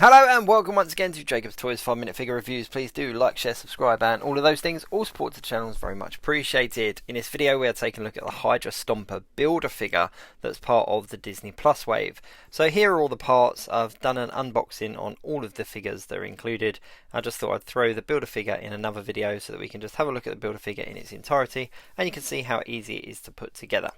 Hello and welcome once again to Jacob's Toys 5-minute figure reviews. Please do like, share, subscribe and all of those things. All support to the channel is very much appreciated. In this video we are taking a look at the Hydra Stomper Build-A-Figure that's part of the Disney Plus wave. So here are all the parts. I've done an unboxing on all of the figures that are included. I just thought I'd throw the Build-A-Figure in another video so that we can just have a look at the Build-A-Figure in its entirety and you can see how easy it is to put together.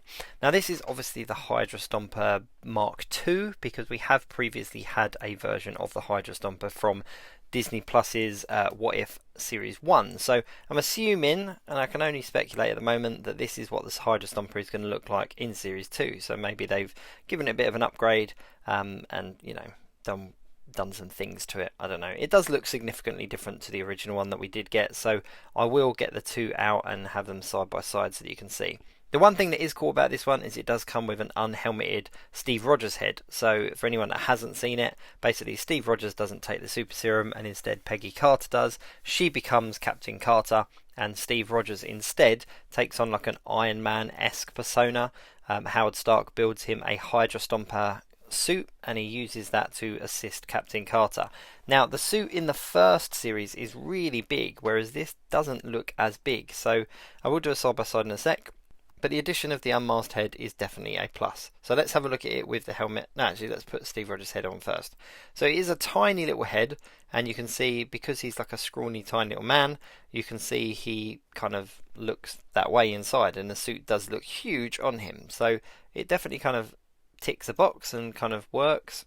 Now this is obviously the Hydra Stomper Mark II because we have previously had a version of the Hydra Stomper from Disney Plus's What If Series 1. So I'm assuming, and I can only speculate at the moment, that this is what this Hydra Stomper is going to look like in Series 2. So maybe they've given it a bit of an upgrade and, you know, done some things to it. I don't know. It does look significantly different to the original one that we did get. So I will get the two out and have them side by side so that you can see. The one thing that is cool about this one is it does come with an unhelmeted Steve Rogers head. So for anyone that hasn't seen it, basically Steve Rogers doesn't take the super serum and instead Peggy Carter does. She becomes Captain Carter and Steve Rogers instead takes on like an Iron Man-esque persona. Howard Stark builds him a Hydra Stomper suit and he uses that to assist Captain Carter. Now the suit in the first series is really big, whereas this doesn't look as big. So I will do a side by side in a sec. But the addition of the unmasked head is definitely a plus. So let's have a look at it with the helmet. No, actually, let's put Steve Rogers' head on first. So it is a tiny little head, and you can see, because he's like a scrawny, tiny little man, you can see he kind of looks that way inside, and the suit does look huge on him. So it definitely kind of ticks a box and kind of works.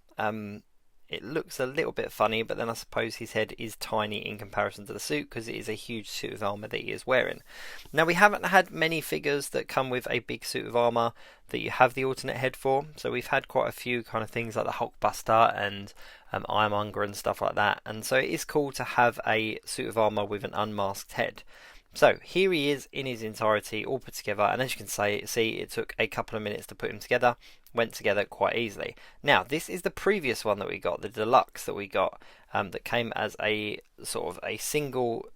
It looks a little bit funny, but then I suppose his head is tiny in comparison to the suit because it is a huge suit of armour that he is wearing. Now we haven't had many figures that come with a big suit of armour that you have the alternate head for. So we've had quite a few kind of things like the Hulkbuster and Ironmonger and stuff like that. And so it is cool to have a suit of armour with an unmasked head. So here he is in his entirety, all put together, and as you can see it took a couple of minutes to put him together, went together quite easily. Now this is the previous one that we got, the deluxe that we got, that came as a sort of a single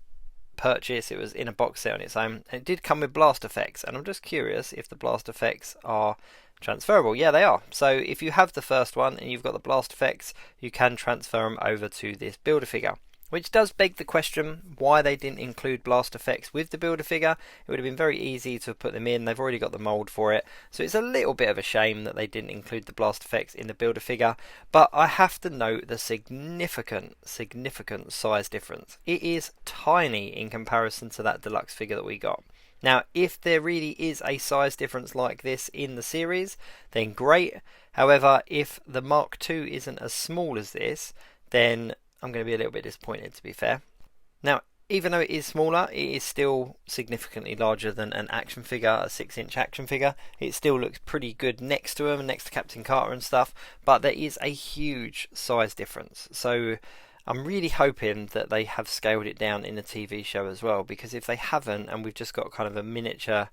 purchase. It was in a box set on its own, and it did come with blast effects, and I'm just curious if the blast effects are transferable. Yeah, they are. So if you have the first one and you've got the blast effects, you can transfer them over to this Build-A-Figure. Which does beg the question why they didn't include blast effects with the Build-A-Figure. It would have been very easy to put them in. They've already got the mould for it. So it's a little bit of a shame that they didn't include the blast effects in the Build-A-Figure. But I have to note the significant size difference. It is tiny in comparison to that deluxe figure that we got. Now, if there really is a size difference like this in the series, then great. However, if the Mark II isn't as small as this, then I'm going to be a little bit disappointed, to be fair. Now, even though it is smaller, it is still significantly larger than an action figure, a 6-inch action figure. It still looks pretty good next to him, next to Captain Carter and stuff, but there is a huge size difference. So I'm really hoping that they have scaled it down in the TV show as well, because if they haven't, and we've just got kind of a miniature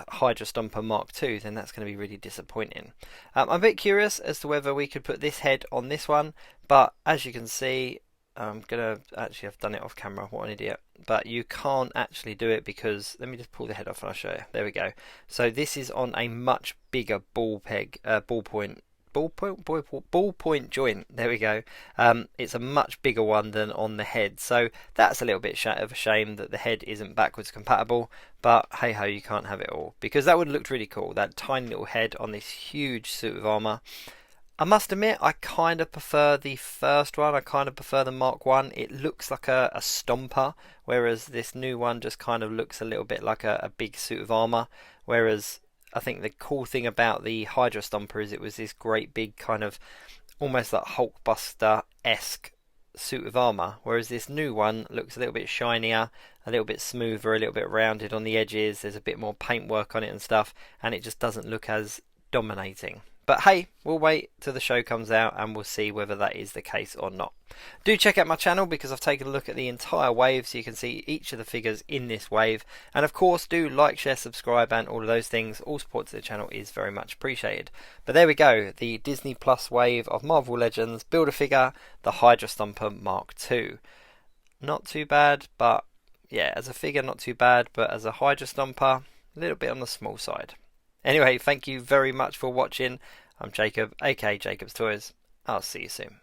Hydra Stomper Mark II, then that's going to be really disappointing. I'm a bit curious as to whether we could put this head on this one, but as you can see, I'm going to actually have done it off camera, what an idiot, but you can't actually do it because, let me just pull the head off and I'll show you. There we go. So this is on a much bigger ballpoint joint. There we go. It's a much bigger one than on the head, so that's a little bit of a shame that the head isn't backwards compatible, but hey ho, you can't have it all, because that would have looked really cool, that tiny little head on this huge suit of armour. I must admit, I kind of prefer the first one. I kind of prefer the Mark 1. It looks like a stomper, whereas this new one just kind of looks a little bit like a big suit of armour, whereas I think the cool thing about the Hydra Stomper is it was this great big kind of almost like Hulkbuster-esque suit of armour, whereas this new one looks a little bit shinier, a little bit smoother, a little bit rounded on the edges. There's a bit more paintwork on it and stuff, and it just doesn't look as dominating. But hey, we'll wait till the show comes out and we'll see whether that is the case or not. Do check out my channel because I've taken a look at the entire wave so you can see each of the figures in this wave. And of course, do like, share, subscribe and all of those things. All support to the channel is very much appreciated. But there we go, the Disney Plus wave of Marvel Legends Build-A-Figure, the Hydra Stomper Mark II. Not too bad, but yeah, as a figure not too bad, but as a Hydra Stomper, a little bit on the small side. Anyway, thank you very much for watching. I'm Jacob, aka Jacob's Toys. I'll see you soon.